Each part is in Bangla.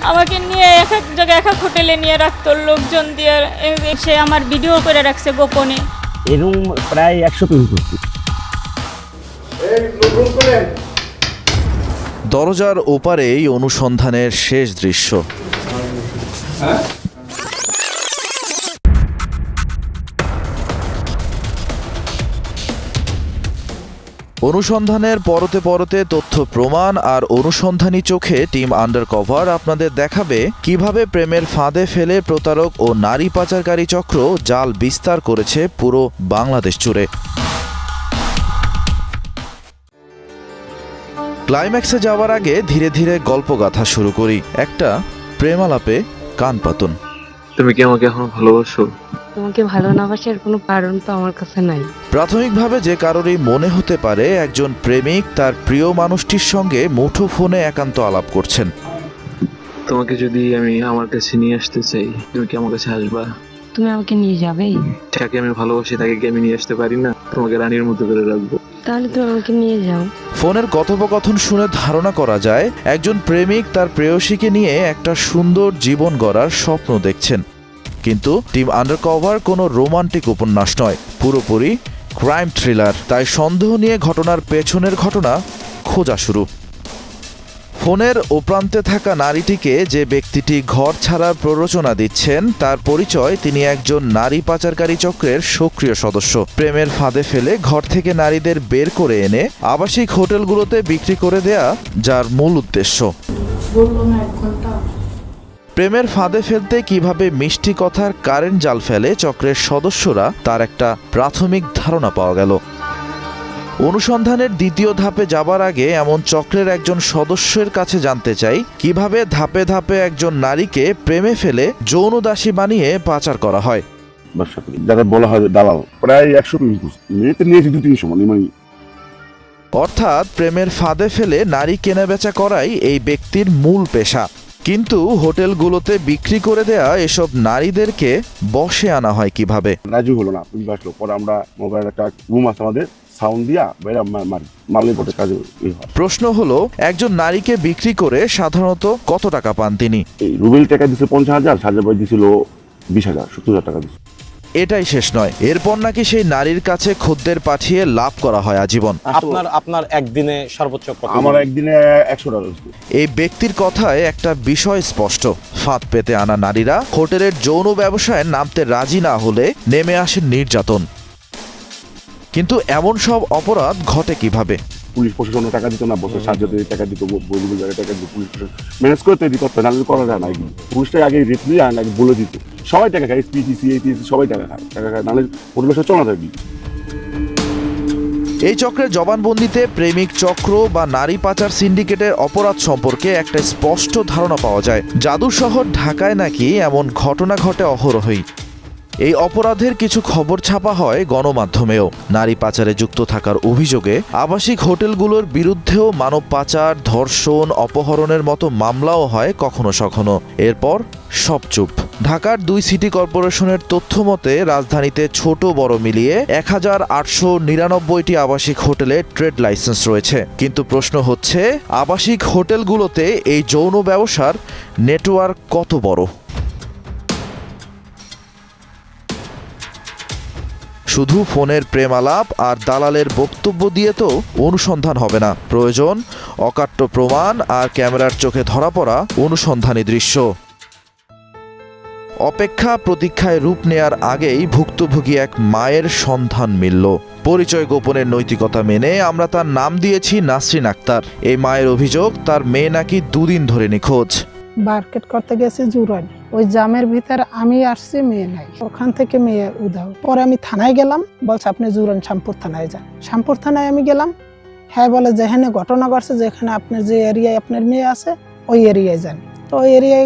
আমাকে নিয়ে এক এক জায়গায় এক এক হোটেলে নিয়ে রাখতো লোকজন দিয়ে। সে আমার ভিডিও করে রাখছে গোপনে। এরকম প্রায় 100 জন করছি। দরজার ওপারেই অনুসন্ধানের শেষ দৃশ্য। অনুসন্ধানের পরতে পরতে তথ্য প্রমাণ আর অনুসন্ধানী চোখে টিম আন্ডারকভার আপনাদের দেখাবে কিভাবে প্রেমের ফাঁদে ফেলে প্রতারক ও নারী পাচারকারী চক্র জাল বিস্তার করেছে পুরো বাংলাদেশ জুড়ে। ক্লাইম্যাক্সে যাওয়ার আগে ধীরে ধীরে গল্পগাথা শুরু করি। একটা প্রেমালাপে কান পাতুন। তুমি কি আমাকে এখন ভালোবাসো? তোমাকে ভালো না বাসার কোনো কারণ তো আমার কাছে নাই। প্রাথমিকভাবে যে কারোরই মনে হতে পারে একজন প্রেমিক তার প্রিয় মানুষটির সঙ্গে মুঠো ফোনে একান্ত আলাপ করছেন। তোমাকে যদি আমি আমার কাছে নিয়ে আসতে চাই, তুমি কি আমার কাছে আসবা? তুমি আমাকে নিয়ে যাবে? যাকে আমি ভালোবাসি তাকে কি আমি নিয়ে আসতে পারি না? তোমাকে রানীর মতো করে রাখবো। তাহলে তুমি আমাকে নিয়ে যাও। ফোনের কথোপকথন শুনে ধারণা করা যায় একজন প্রেমিক তার প্রেয়সীকে নিয়ে একটা সুন্দর জীবন গড়ার স্বপ্ন দেখছেন। কিন্তু টিম আন্ডারকভার কোনো রোমান্টিক উপন্যাস নয়, পুরোপুরি ক্রাইম থ্রিলার। তাই সন্দেহ নিয়ে ঘটনার পেছনের ঘটনা খোঁজা শুরু। ফোনের ওপ্রান্তে থাকা নারীটিকে যে ব্যক্তিটি ঘর ছাড়ার প্ররোচনা দিচ্ছেন তার পরিচয় তিনি একজন নারী পাচারকারী চক্রের সক্রিয় সদস্য। প্রেমের ফাঁদে ফেলে ঘর থেকে নারীদের বের করে এনে আবাসিক হোটেলগুলোতে বিক্রি করে দেয়া যার মূল উদ্দেশ্য। প্রেমের ফাঁদে ফেলতে কিভাবে মিষ্টি কথার কারেন্ট জাল ফেলে চক্রের সদস্যরা তার একটা প্রাথমিক ধারণা পাওয়া গেল। অনুসন্ধানের দ্বিতীয় ধাপে যাবার আগে এমন চক্রের একজন সদস্যের কাছে জানতে চাই কিভাবে ধাপে ধাপে একজন নারীকে প্রেমে ফেলে যৌন দাসী বানিয়ে পাচার করা হয়। যারা বলা হয় দালাল, প্রায় 100 মিনিটে নিয়েছি 2-300 মানে। অর্থাৎ প্রেমের ফাঁদে ফেলে নারী কেনাবেচা করাই এই ব্যক্তির মূল পেশা। কিন্তু হোটেলগুলোতে বিক্রি করে দেয়া এসব নারীদেরকে বশে আনা হয় কিভাবে? রাজু হলো না, পুলিশ আসলো। পরে আমরা মোবাইল একটা রুম আছে আমাদের, সাউন্ড দিয়া বাইরে মারলে পরে কাজে হয়। প্রশ্ন হলো একজন নারীকে বিক্রি করে সাধারণত কত টাকা পান তিনি? এই রুবেল টাকা দিচ্ছে 50,000, সাজা ভাই দিছিল 20,000, 70,000 টাকা দিচ্ছে। এটাই শেষ নয়, এরপর নাকি সেই নারীর কাছে খদ্দের পাঠিয়ে লাভ করা হয় আজীবন। আপনার একদিনে সর্বোচ্চ কত? আমার একদিনে 100 টাকা। এই ব্যক্তির কথায় একটা বিষয় স্পষ্ট, ফাঁদ পেতে আনা নারীরা হোটেলের যৌন ব্যবসায় নামতে রাজি না হলে নেমে আসে নির্যাতন। কিন্তু এমন সব অপরাধ ঘটে কিভাবে? পুলিশ প্রশাসন টাকা দিত না, বছর সাহায্য টাকা দিত, বইগুলো জায়গায় টাকা দিত, পুলিশ প্রশাসন ম্যানেজ করে তৈরি করতে নাহলে করা যায় না। পুলিশটাই আগে রেট দিয়ে আগে বলে দিত, সবাই টাকা খায়, এসপিটিসি এপিএসি সবাই টাকা খায় নাহলে পরিবেশে চলা থাকবি। এই চক্রের জবানবন্দিতে প্রেমিক চক্র বা নারী পাচার সিন্ডিকেটের অপরাধ সম্পর্কে একটা স্পষ্ট ধারণা পাওয়া যায়। জাদুর শহর ঢাকায় নাকি এমন ঘটনা ঘটে অহরহই। এই অপরাধের কিছু খবর ছাপা হয় গণমাধ্যমেও। নারী পাচারে যুক্ত থাকার অভিযোগে আবাসিক হোটেলগুলোর বিরুদ্ধেও মানব পাচার, ধর্ষণ, অপহরণের মতো মামলাও হয় কখনো সখনো। এরপর সব চুপ। ঢাকার 2 সিটি কর্পোরেশনের তথ্য মতে রাজধানীতে ছোট বড় মিলিয়ে 1899টি আবাসিক হোটেলে ট্রেড লাইসেন্স রয়েছে। কিন্তু প্রশ্ন হচ্ছে আবাসিক হোটেলগুলোতে এই যৌন ব্যবসার নেটওয়ার্ক কত বড়? শুধু ফোনের প্রেমালাপ আর দালালের বক্তব্য দিয়ে তো অনুসন্ধান হবে না, প্রয়োজন অকাট্য প্রমাণ আর ক্যামেরার চোখে ধরা পড়া অনুসন্ধানী দৃশ্য। অপেক্ষা প্রতীক্ষায় রূপ নেয়ার আগেই ভুক্তভোগী এক মায়ের সন্ধান মিলল। পরিচয় গোপনের নৈতিকতা মেনে আমরা তার নাম দিয়েছি নাসরিন আক্তার। এই মায়ের অভিযোগ তার মেয়ে নাকি 2 দিন ধরে নিখোঁজ। মার্কেট করতে গেছি জুরাইন, ওই জামের ভিতরে আমি আসছি, মেয়ে নাই, ওখান থেকে মেয়ে উধাও। পরে আমি থানায় গেলাম, বলছে আপনি জুরাইন শ্যামপুর থানায় যান। শ্যামপুর থানায় আমি গেলাম, হ্যাঁ বলে যেখানে ঘটনা ঘটছে, যেখানে আপনার যে এরিয়ায় আপনার মেয়ে আছে ওই এরিয়ায় যান। তো ওই এরিয়ায়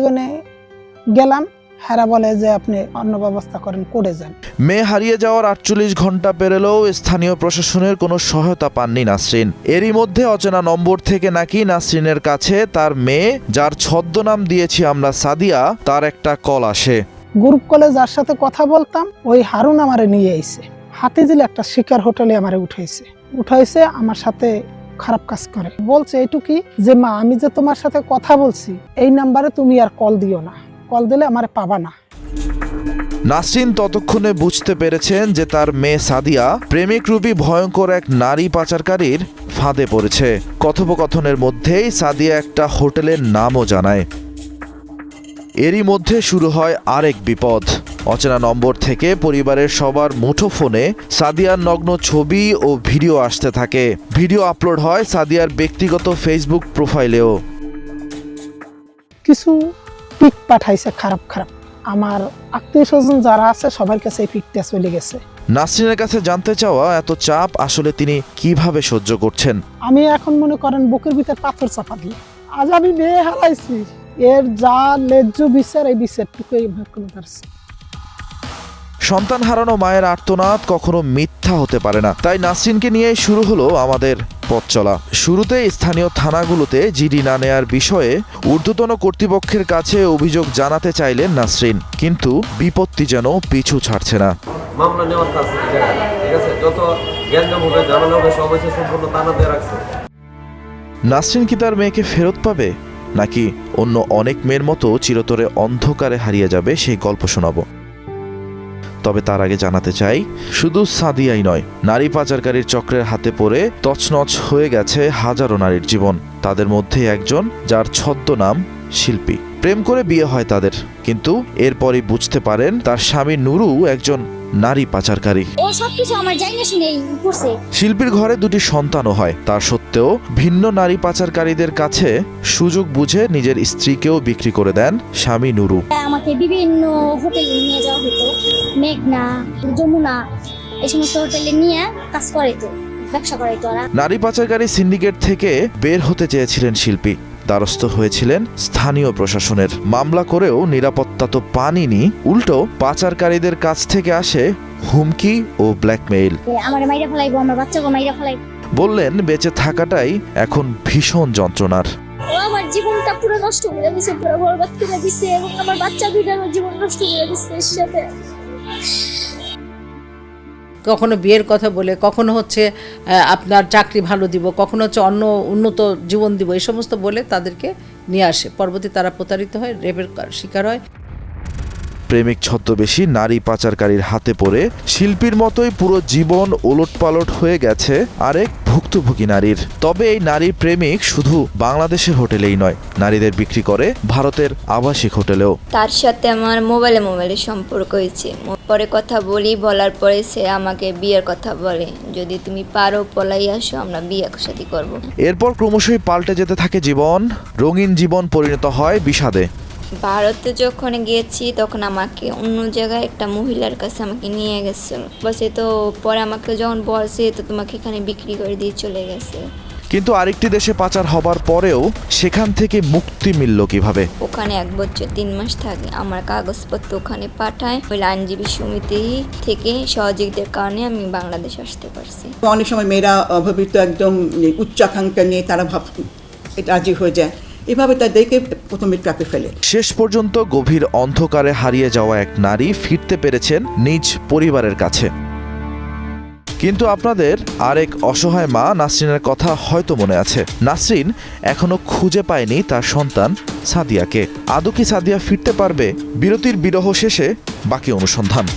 গেলাম, হেরা বলে যে আপনি অন্য ব্যবস্থা করেন, করে যান। মেয়ে হারিয়ে যাওয়ার 48 ঘন্টা পেরোলেও স্থানীয় প্রশাসনের কোনো সহায়তা পাননি নাসরিন। এরই মধ্যে অচেনা নম্বর থেকে নাকি নাসরিনের কাছে তার মেয়ে, যার ছদ্মনাম দিয়েছি আমরা সাদিয়া, তার একটা কল আসে। গ্রুপ কলে যার সাথে কথা বলতাম ওই হারুন আমারে নিয়ে আইছে, হাতিঝিল একটা শিকার হোটেলে আমারে উঠাইছে। আমার সাথে খারাপ কাজ করে। বলছে এইটুকি যে মা আমি যে তোমার সাথে কথা বলছি এই নাম্বারে তুমি আর কল দিও না, কল দিলে আমারে পাবা না। নাসরিন ততক্ষণে বুঝতে পেরেছেন যে তার মেয়ে সাদিয়া প্রেমিকরূপী ভয়ঙ্কর এক নারী পাচারকারীর ফাঁদে পড়েছে। কথোপকথনের মধ্যেই সাদিয়া একটা হোটেলের নামও জানায়। এরই মধ্যে শুরু হয় আরেক বিপদ। অচেনা নম্বর থেকে পরিবারের সবার মুঠোফোনে সাদিয়ার নগ্ন ছবি ও ভিডিও আসতে থাকে। ভিডিও আপলোড হয় সাদিয়ার ব্যক্তিগত ফেসবুক প্রোফাইলেও। কিছু পিক পাঠাইছে খারাপ খারাপ, আমার আত্মীয় স্বজন যারা আছে সবার কাছে এই পিকটা চলে গেছে। নাসরিনের কাছে জানতে চাওয়া এত চাপ আসলে তিনি কিভাবে সহ্য করছেন। আমি এখন মনে করেন বুকের ভিতর পাথর চাপা দিয়ে আজ আমি মেয়ে হারাইছি, এর যা ন্যায্য বিচার এই বিচারটুকুই ভাগ করে পারছি। সন্তান হারানো মায়ের আর্তনাদ কখনো মিথ্যা হতে পারে না, তাই নাসরিনকে নিয়েই শুরু হলো আমাদের পথ চলা। শুরুতে স্থানীয় থানাগুলোতে জিডি না নেয়ার বিষয়ে ঊর্ধ্বতন কর্তৃপক্ষের কাছে অভিযোগ জানাতে চাইলেন নাসরিন, কিন্তু বিপত্তি যেন পিছু ছাড়ছে না। মামলা নেওয়ার কাজ ঠিক আছে, যত জ্ঞানজম হবে ঝামেলা হবে সব হয়েছে সম্পূর্ণ তানাতে রাখছে। নাসরিন কি তার মেয়েকে ফেরত পাবে, নাকি অন্য অনেক মেয়ের মতো চিরতরে অন্ধকারে হারিয়ে যাবে সেই গল্প শোনাবো। তবে তার আগে জানাতে চাই, শুধু সাদিয়াই নয়, নারী পাচারকারীর চক্রের হাতে পড়ে তছনছ হয়ে গেছে হাজারো নারীর জীবন। তাদের মধ্যে একজন যার ছদ্মনাম শিল্পী। প্রেম করে বিয়ে হয় তাদের, কিন্তু এরপরই বুঝতে পারেন তার স্বামী নুরু একজন নারী পাচারকারী। ও সবকিছু আমার জানি না শুনেই করছে। শিল্পীর ঘরে দুটি সন্তানও হয়, তার সত্ত্বেও ভিন্ন নারী পাচারকারীদের কাছে সুযোগ বুঝে নিজের স্ত্রীকেও বিক্রি করে দেন স্বামী নুরু। আমাকে বিভিন্ন হোটেলে নিয়ে যাওয়া হতো, মেঘনা, যমুনা, এই সমস্ত হোটেলে নিয়ে কাজ করাইতো, ব্যবসা করাইতো। নারী পাচারকারী সিন্ডিকেট থেকে বের হতে চেয়েছিলেন শিল্পী, দ্বারস্থ হয়েছিলেন স্থানীয় প্রশাসনের। মামলা করেও নিরাপত্তা তো পাননি, উল্টো পাচারকারীদের কাছ থেকে আসে হুমকি ও ব্ল্যাকমেইল। আমার মাইরা ফেলাইবো, আমার বাচ্চাকে মাইরা ফেলাইবো। বললেন বেঁচে থাকাটাই এখন ভীষণ যন্ত্রণার। ও আমার জীবনটা পুরো নষ্ট করে দিছে, পুরো বরবাদ করে দিছে, এবং আমার বাচ্চা দুইটার জীবন নষ্ট করে দিছে এর সাথে। কখনো বিয়ের কথা বলে, কখনো হচ্ছে আপনার চাকরি ভালো দিব, কখনো হচ্ছে অন্য উন্নত জীবন দিব, এই সমস্ত বলে তাদেরকে নিয়ে আসে। পরবর্তী তারা প্রতারিত হয়, রেপের শিকার হয়। প্রেমিক ছদ্মবেশী নারী পাচারকারীর হাতে পড়ে শিল্পীর মতোই পুরো জীবন ওলটপালট হয়ে গেছে আরেক ভুক্তভোগী নারীর। তবে এই নারী প্রেমিক শুধু বাংলাদেশের হোটেলেই নয়, নারীদের বিক্রি করে ভারতের আবাসিক হোটেলেও। তার সাথে আমার মোবাইলে সম্পর্ক হয়েছে। পরে কথা বলার পরে সে আমাকে বিয়ের কথা বলে, যদি তুমি পারো পলাই আসো, আমরা বিয়ে শাদী করব। এরপর ক্রমশই পাল্টে যেতে থাকে জীবন, রঙিন জীবন পরিণত হয় বিষাদে। ভারতে যখন গিয়েছি তখন আমাকে অন্য জায়গায় একটা মহিলার কাছে আমাকে নিয়ে গেছিল, বসে তো পরে আমাকে যখন বলছে তো তোমাকে এখানে বিক্রি করে দিয়ে চলে গেছে। কিন্তু আরেকটি দেশে পাচার হবার পরেও সেখান থেকে মুক্তি মিলল কিভাবে? ওখানে 1 বছর 3 মাস থাকে, আমার কাগজপত্র ওখানে পাঠায়, ওই আইনজীবী সমিতি থেকে সহযোগিতার কারণে আমি বাংলাদেশ আসতে পারছি। অনেক সময় মেয়েরা অভাবিত একদম উচ্চাকাঙ্ক্ষা নিয়ে তারা রাজি হয়ে যায়, এভাবে তাদেরকে প্রথমে ট্র্যাপে ফেলে। শেষ পর্যন্ত গভীর অন্ধকারে হারিয়ে যাওয়া এক নারী ফিরতে পেরেছেন নিজ পরিবারের কাছে। কিন্তু আপনাদের আরেক অসহায় মা নাসরিনের কথা হয়তো মনে আছে। নাসরিন এখনো খুঁজে পায়নি তার সন্তান সাদিয়াকে। আদৌ কি সাদিয়া ফিরতে পারবে? বিরতির বিরহ শেষে বাকি অনুসন্ধান।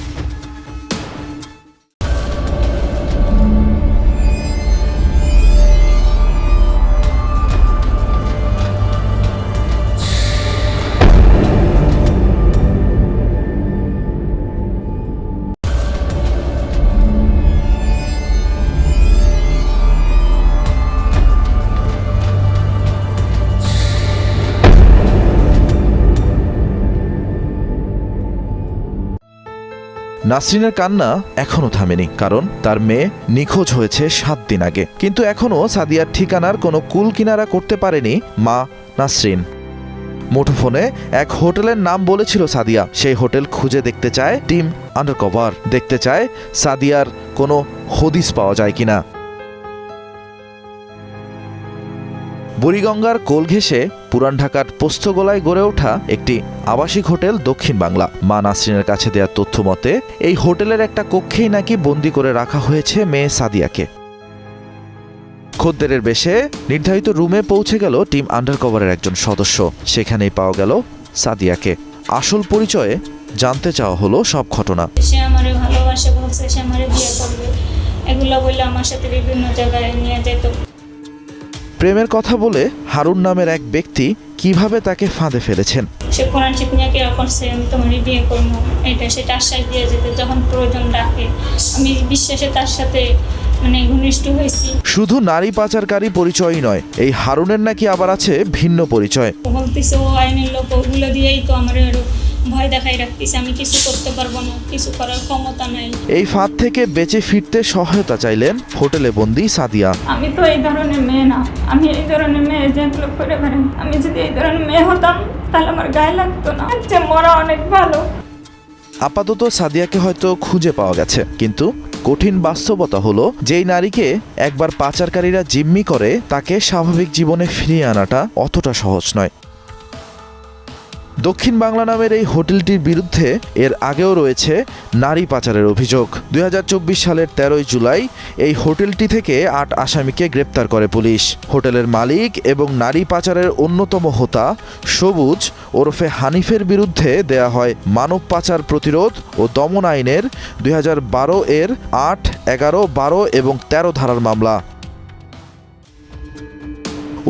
নাসরিনের কান্না এখনো থামেনি, কারণ তার মেয়ে নিখোঁজ হয়েছে 7 দিন আগে। কিন্তু এখনো সাদিয়ার ঠিকানার কোনো কুল কিনারা করতে পারেনি মা নাসরিন। মুঠোফোনে এক হোটেলের নাম বলেছিল সাদিয়া, সেই হোটেল খুঁজে দেখতে চায় টিম আন্ডারকভার, দেখতে চায় সাদিয়ার কোনো হদিস পাওয়া যায় কিনা। বুড়িগঙ্গার কোল ঘেঁষে পুরান ঢাকার পোস্তগোলায় গড়ে ওঠা একটি আবাসিক হোটেল দক্ষিণ বাংলা। মা নাসরিনের কাছে দেওয়া তথ্য মতে এই হোটেলের একটা কক্ষেই নাকি বন্দি করে রাখা হয়েছে মেয়ে সাদিয়াকে। খদ্দেরের বেশে নির্ধারিত রুমে পৌঁছে গেল টিম আন্ডারকভারের একজন সদস্য। সেখানেই পাওয়া গেল সাদিয়াকে। আসল পরিচয়ে জানতে চাওয়া হলো সব ঘটনা। সে আমারে ভালোবাসে বলছে, সে আমারে বিয়ে করবে, এগুলো বললে আমার সাথে বিভিন্ন জায়গায় নিয়ে যেত। প্রেমের কথা বলে হারুন নামের এক ব্যক্তি কিভাবে তাকে ফাঁদে ফেলেছেন। সে কোরআন শিখ নিয়ে কি করছে, আমি তোমার বিয়ে করবো, এটা সেটা আশ্বাস দিয়ে যেতে যখন প্রয়োজন ডাকে। আমি বিশ্বাসে তার সাথে ঘনিষ্ঠ হয়েছি। শুধু নারী পাচারকারী পরিচয়ই নয়, এই হারুনের নাকি আবার আছে ভিন্ন পরিচয়। বলতেছে ও আইনের লোক, ওগুলো দিয়েই তো আমার ভয় দেখাই রাখতেছে, আমি কিছু করতে পারবো না, কিছু করার ক্ষমতা নাই। এই ফাঁদ থেকে বেঁচে ফিরতে সহায়তা চাইলেন হোটেলে বন্দী সাদিয়া। আমি তো এই ধরনের মেয়ে না, আমি এই ধরনের মেয়ে যেগুলো করে বেড়াই। আমি যদি এই ধরনের মেয়ে হতাম তাহলে আমার গায়ে লাগতো না, মরা অনেক ভালো। আপাতত সাদিয়াকে হয়তো খুঁজে পাওয়া গেছে, কিন্তু কঠিন বাস্তবতা হলো যেই নারীকে একবার পাচারকারীরা জিম্মি করে তাকে স্বাভাবিক জীবনে ফিরিয়ে আনাটা অতটা সহজ নয়। দক্ষিণ বাংলা নামের এই হোটেলটির বিরুদ্ধে এর আগেও রয়েছে নারী পাচারের অভিযোগ। 2024 সালের 13 জুলাই এই হোটেলটি থেকে 8 আসামিকে গ্রেপ্তার করে পুলিশ। হোটেলের মালিক এবং নারী পাচারের অন্যতম হোতা সবুজ ওরফে হানিফের বিরুদ্ধে দেয়া হয় মানব পাচার প্রতিরোধ ও দমন আইনের 2012 এর 8, 11, 12 এবং 13 ধারার মামলা।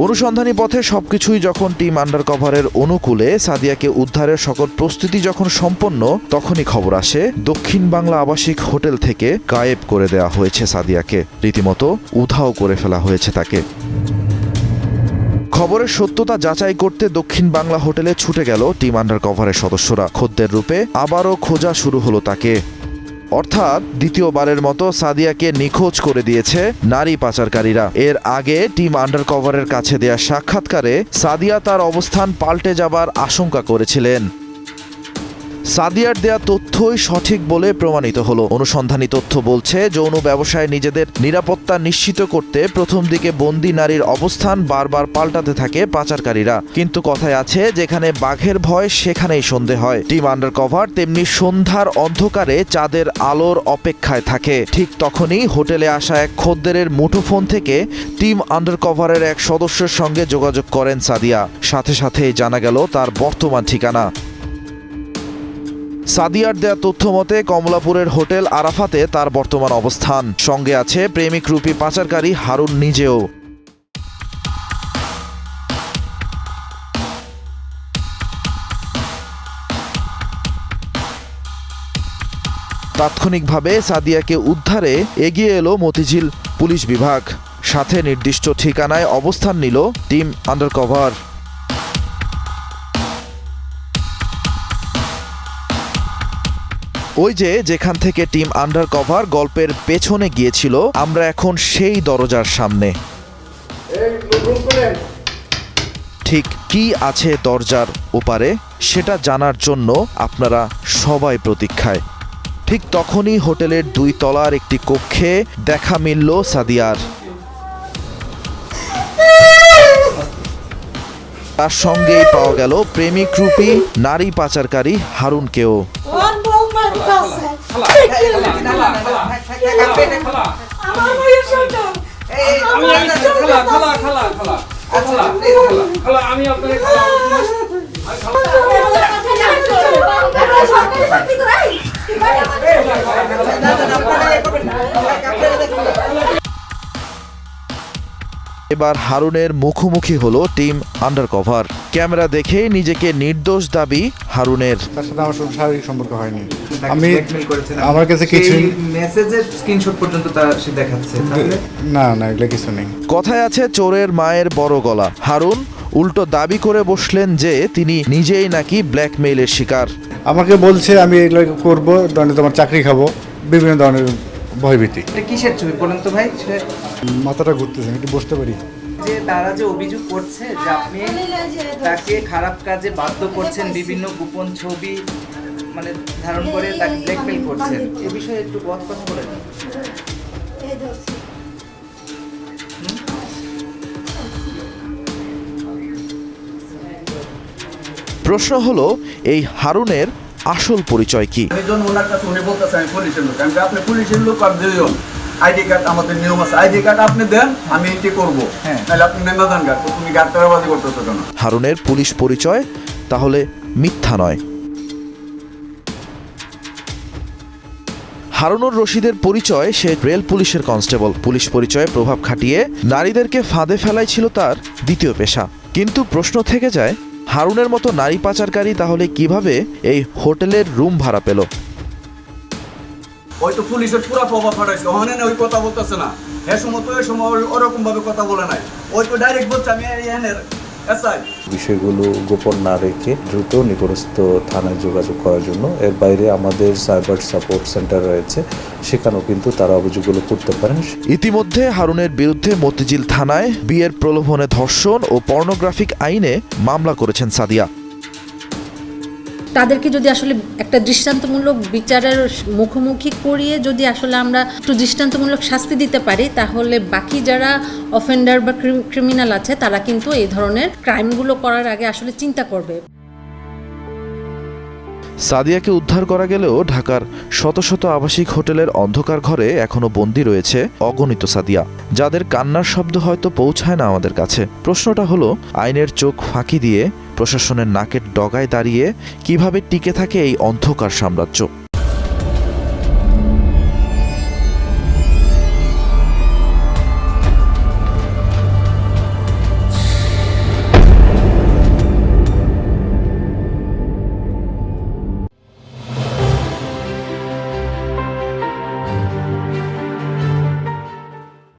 অনুসন্ধানী পথে সবকিছুই যখন টিম আন্ডারকভারের অনুকূলে, সাদিয়াকে উদ্ধারের সকল প্রস্তুতি যখন সম্পন্ন, তখনই খবর আসে দক্ষিণ বাংলা আবাসিক হোটেল থেকে গায়েব করে দেওয়া হয়েছে সাদিয়াকে। রীতিমতো উধাও করে ফেলা হয়েছে তাকে। খবরের সত্যতা যাচাই করতে দক্ষিণ বাংলা হোটেলে ছুটে গেল টিম আন্ডারকভারের সদস্যরা। খদ্দের রূপে আবারও খোঁজা শুরু হলো তাকে। অর্থাৎ দ্বিতীয়বারের মতো সাদিয়াকে নিখোঁজ করে দিয়েছে নারী পাচারকারীরা। এর আগে টিম আন্ডারকভারের কাছে দেয়া সাক্ষাৎকারে সাদিয়া তার অবস্থান পাল্টে যাবার আশঙ্কা করেছিলেন। সাদিয়ার দেয়া তথ্যই সঠিক বলে প্রমাণিত হলো। অনুসন্ধানী তথ্য বলছে যৌন ব্যবসায় নিজেদের নিরাপত্তা নিশ্চিত করতে প্রথম দিকে বন্দী নারীর অবস্থান বারবার পাল্টাতে থাকে পাচারকারীরা। কিন্তু কথায় আছে, যেখানে বাঘের ভয় সেখানেই সন্ধে হয়। টিম আন্ডারকভার তেমনি সন্ধ্যার অন্ধকারে চাঁদের আলোর অপেক্ষায় থাকে। ঠিক তখনই হোটেলে আসা এক খদ্দেরের মুঠোফোন থেকে টিম আন্ডারকভারের এক সদস্যের সঙ্গে যোগাযোগ করেন সাদিয়া। সাথে সাথেই জানা গেল তার বর্তমান ঠিকানা। সাদিয়ার দেয়া তথ্য মতে কমলাপুরের হোটেল আরাফাতে তার বর্তমান অবস্থান। সঙ্গে আছে প্রেমিক রূপী পাচারকারী হারুন নিজেও। তাৎক্ষণিকভাবে সাদিয়াকে উদ্ধারে এগিয়ে এলো মতিঝিল পুলিশ বিভাগ। সাথে নির্দিষ্ট ঠিকানায় অবস্থান নিল টিম আন্ডারকভার। ওই যে যেখান থেকে টিম আন্ডারকভার গল্পের পেছনে গিয়েছিল, আমরা এখন সেই দরজার সামনে। ঠিক কি আছে দরজার ওপারে সেটা জানার জন্য আপনারা সবাই প্রতীক্ষায়। ঠিক তখনই হোটেলের 2 তলার একটি কক্ষে দেখা মিলল সাদিয়ার। তার সঙ্গেই পাওয়া গেল প্রেমিক রূপী নারী পাচারকারী হারুনকেও। এবার হারুনের মুখোমুখি হলো টিম আন্ডারকভার। ক্যামেরা দেখে নিজেকে নির্দোষ দাবি হারুনের। তার সাথে আমার শারীরিক সম্পর্ক হয়নি। আমি আমার কাছে কিছু মেসেজের স্ক্রিনশট পর্যন্ত তার সে দেখাচ্ছে। না না, এগুলো কিছু নেই। কথায় আছে চোরের মায়ের বড় গলা। হারুন উল্টো দাবি করে বসলেন যে তিনি নিজেই নাকি ব্ল্যাকমেইলের শিকার। আমাকে বলছে আমি এগুলো করবো, তোমার চাকরি খাবো, বিভিন্ন ধরনের ভয়ভীতি। এটা কিসের ছবি বলেন তো ভাই? মাথাটা ঘুরতেছে, একটু বসতে পারি। যে তারা যে অভিযোগ করছে যে আপনি তাকে খারাপ কাজে বাধ্য করছেন, বিভিন্ন গোপন ছবি ধারণ করে তাকে ব্ল্যাকমেইল করছেন, এই বিষয়ে একটু কথা বলেন। প্রশ্ন হলো এই হারুনের আসল পরিচয় কি? আমি যখন ওনার কাছে উনি বলতেছে আমি পুলিশের লোক, আমি আপনি পুলিশের লোক আর দিও আইডি কার্ড আমাদের নিয়ম আছে, আইডি কার্ড আপনি দেন, আমি এন্ট্রি করবো, নাহলে আপনি নেমে যান গা, তো তুমি গাড়ি টারাবাজি করতেছো কেন? হারুনের পুলিশ পরিচয় তাহলে মিথ্যা নয়। হারুনুর রশিদের পরিচয় সে রেল পুলিশের কনস্টেবল। পুলিশ পরিচয়ে প্রভাব খাটিয়ে নারীদেরকে ফাঁদে ফেলাই ছিল তার দ্বিতীয় পেশা। কিন্তু প্রশ্ন থেকে যায়, হারুনের মতো নারী পাচারকারী তাহলে কিভাবে এই হোটেলের রুম ভাড়া পেল? ওই তো পুলিশের পুরো প্রভাব খাটাইছে, ওখানে ওই কথা বলতেছে না, হ্যাঁ সময় তো এই সময় ওরকম ভাবে কথা বলে নাই, ওই তো ডাইরেক্ট বলছে আমি এখানের এসআই। বিষয়গুলো গোপন না রেখে দ্রুত নিকটস্থ থানায় যোগাযোগ করার জন্য, এর বাইরে আমাদের সাইবার সাপোর্ট সেন্টার রয়েছে, সেখানেও কিন্তু তারা অভিযোগগুলো করতে পারেন। ইতিমধ্যে হারুনের বিরুদ্ধে মতিঝিল থানায় বিয়ের প্রলোভনে ধর্ষণ ও পর্নোগ্রাফিক আইনে মামলা করেছেন সাদিয়া। তাদেরকে যদি আসলে একটা দৃষ্টান্তমূলক বিচারের মুখোমুখি করিয়ে যদি আসলে আমরা একটু দৃষ্টান্তমূলক শাস্তি দিতে পারি, তাহলে বাকি যারা অফেন্ডার বা ক্রিমিনাল আছে তারা কিন্তু এই ধরনের ক্রাইমগুলো করার আগে আসলে চিন্তা করবে। সাদিয়াকে উদ্ধার করা গেলেও ঢাকার শত শত আবাসিক হোটেলের অন্ধকার ঘরে এখনো বন্দী রয়েছে অগণিত সাদিয়া, যাদের কান্নার শব্দ হয়তো পৌঁছায় না আমাদের কাছে। প্রশ্নটা হলো, আইনের চোখ ফাঁকি দিয়ে প্রশাসনের নাকের ডগায় দাঁড়িয়ে কিভাবে টিকে থাকে এই অন্ধকার সাম্রাজ্য?